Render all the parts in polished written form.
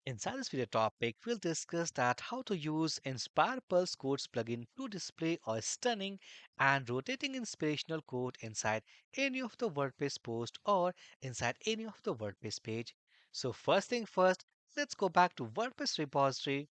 Inside this video topic, we'll discuss that how to use InspirePulse Quotes plugin to display a stunning and rotating inspirational quote inside any of the WordPress post or inside any of the WordPress page. So first thing first, let's go back to WordPress repository.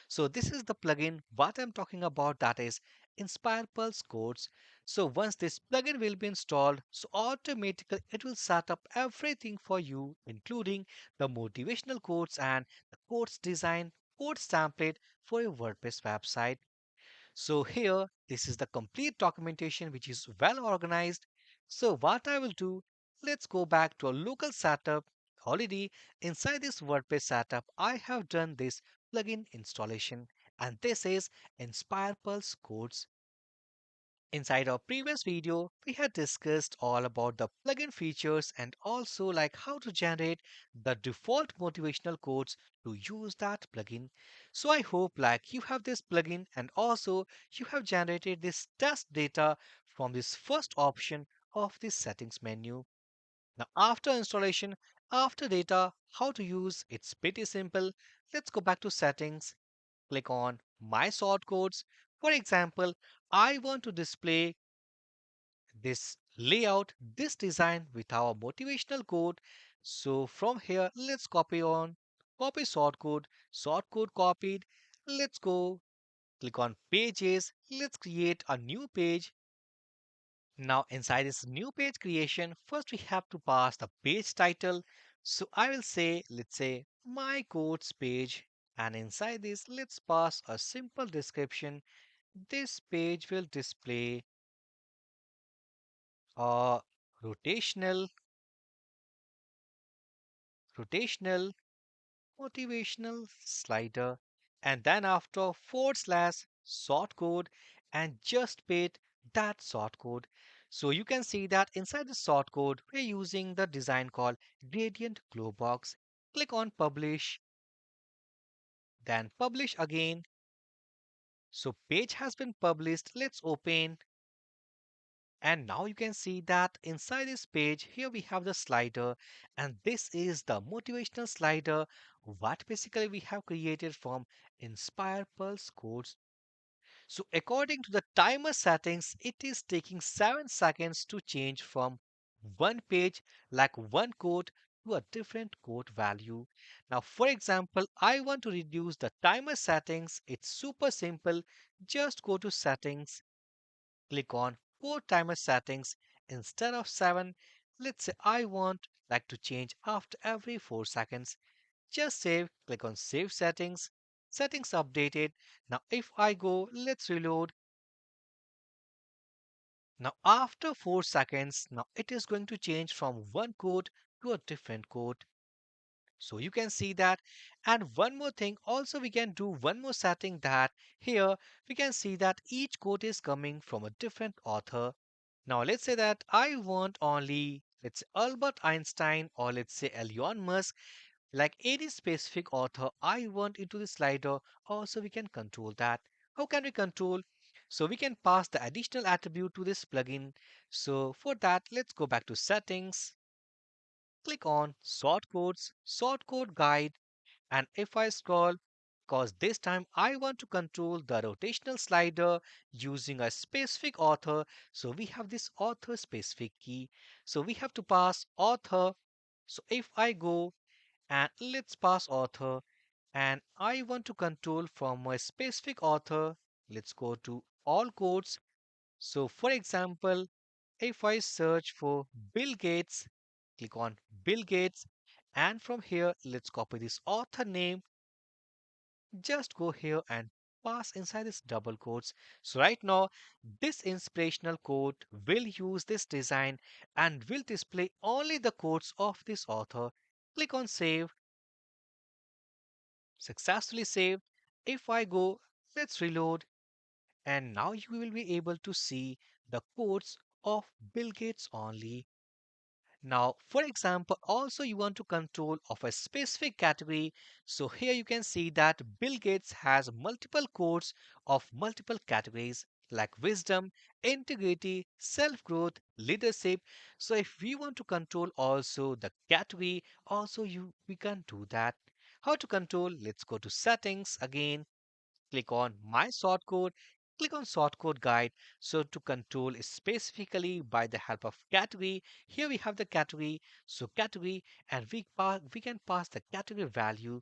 So this is the plugin what I'm talking about, that is InspirePulse Quotes. So once this plugin will be installed, so automatically it will set up everything for you, including the motivational quotes and the quotes design, quotes template for your WordPress website. So here, this is the complete documentation which is well organized. So what I will do, let's go back to a local setup. Already inside this WordPress setup, I have done this plugin installation, and this is Inspire Pulse Codes. Inside our previous video, we had discussed all about the plugin features and also like how to generate the default motivational quotes to use that plugin. So I hope like you have this plugin and also you have generated this test data from this first option of this settings menu. Now after installation, after data, how to use, it's pretty simple. Let's go back to settings, click on my sort codes. For example, I want to display this layout, this design with our motivational code. So from here, let's copy sort code copied. Let's go, click on pages. Let's create a new page. Now inside this new page creation, first we have to pass the page title. So I will say, let's say my codes page. And inside this, let's pass a simple description. This page will display a rotational rotational motivational slider, and then after forward slash sort code and just paste that sort code. So you can see that inside the sort code we're using the design called gradient glow box. Click on publish, then publish again. So page has been published. Let's open. And now you can see that inside this page, here we have the slider, and this is the motivational slider, what basically we have created from Inspire Pulse Codes. So according to the timer settings, it is taking 7 seconds to change from one page, like one code, to a different code value. Now, for example, I want to reduce the timer settings. It's super simple. Just go to settings, click on 4 timer settings instead of 7. Let's say I want like to change after every 4 seconds. Just save, click on save settings. Settings updated. Now if I go, let's reload. Now after 4 seconds, now it is going to change from one code to a different code. So you can see that. And one more thing, also we can do one more setting, that here we can see that each code is coming from a different author. Now let's say that I want only, let's say Albert Einstein, or let's say Elon Musk, like any specific author I want into the slider. Also we can control that. How can we control? So we can pass the additional attribute to this plugin. So for that, let's go back to settings, click on sort code guide, and if I scroll, because this time I want to control the rotational slider using a specific author, so we have this author specific key. So we have to pass author. So if I go and let's pass author, and I want to control from a specific author, let's go to all codes. So for example, if I search for Bill Gates, click on Bill Gates, and from here, let's copy this author name. Just go here and pass inside this double quotes. So right now, this inspirational quote will use this design and will display only the quotes of this author. Click on save, successfully saved. If I go, let's reload, and now you will be able to see the quotes of Bill Gates only. Now, for example, also you want to control of a specific category. So here you can see that Bill Gates has multiple codes of multiple categories like wisdom, integrity, self-growth, leadership. So if we want to control also the category, also we can do that. How to control? Let's go to settings again. Click on my shortcode. Click on shortcode guide. So to control specifically by the help of category, here we have the category. So category, and we can pass the category value.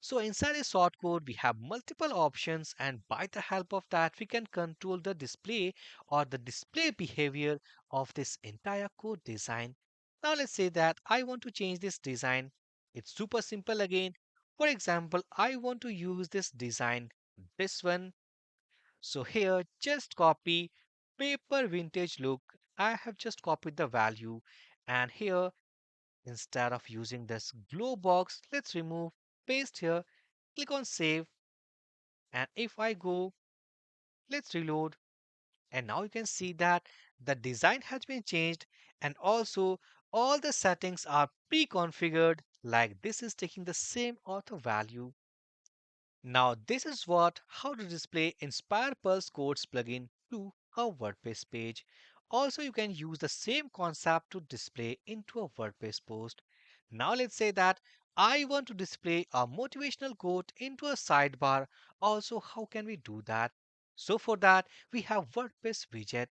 So inside a shortcode, we have multiple options, and by the help of that, we can control the display or the display behavior of this entire code design. Now let's say that I want to change this design. It's super simple again. For example, I want to use this design, this one. So here, just copy paper vintage look. I have just copied the value, and here, instead of using this glow box, let's remove, paste here, click on save, and if I go, let's reload, and now you can see that the design has been changed, and also all the settings are pre-configured, like this is taking the same author value. Now this is what how to display InspirePulse Quotes plugin to a WordPress page. Also, you can use the same concept to display into a WordPress post. Now let's say that I want to display a motivational quote into a sidebar. Also, how can we do that? So for that, we have WordPress Widget.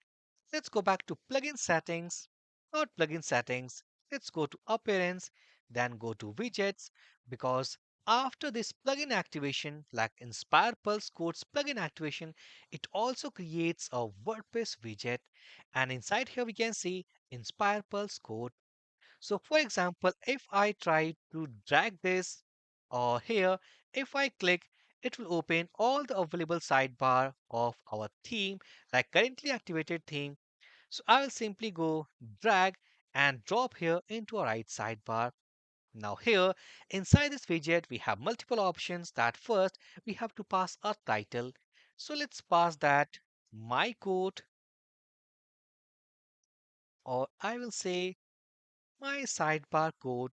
Let's go back to plugin settings, not plugin settings. Let's go to appearance, then go to widgets, because after this plugin activation, like Inspire Pulse Quotes plugin activation, it also creates a WordPress widget. And inside here we can see Inspire Pulse Quote. So for example, if I try to drag this or here, if I click, it will open all the available sidebar of our theme, like currently activated theme. So I will simply go drag and drop here into a right sidebar. Now here inside this widget we have multiple options. That first we have to pass a title. So let's pass that my quote, or I will say my sidebar quote,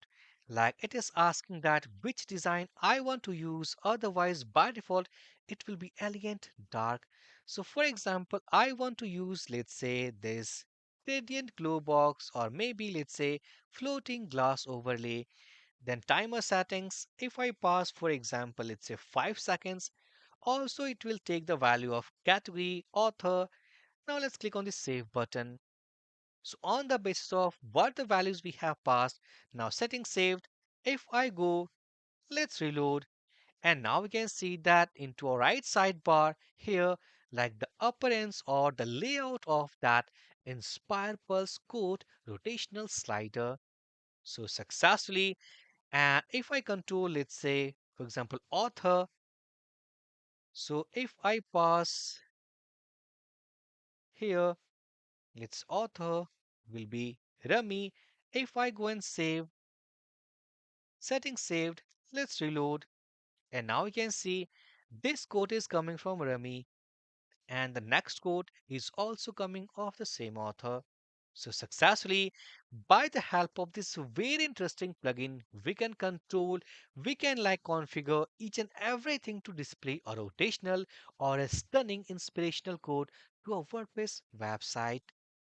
like it is asking that which design I want to use, otherwise by default it will be elegant dark. So for example, I want to use, let's say, this gradient glow box, or maybe let's say floating glass overlay. Then timer settings, if I pass for example let's say 5 seconds, also it will take the value of category author. Now let's click on the save button. So on the basis of what the values we have passed, now setting saved, if I go, let's reload, and now we can see that into a right sidebar here, like the appearance or the layout of that Inspire Pulse Quote rotational slider. So successfully, and if I control, let's say, for example, author, so if I pass here, let's author will be Rami. If I go and save, settings saved, let's reload, and now you can see this quote is coming from Rami, and the next quote is also coming of the same author. So successfully, by the help of this very interesting plugin, we can control, we can like configure each and everything to display a rotational or a stunning inspirational code to a WordPress website.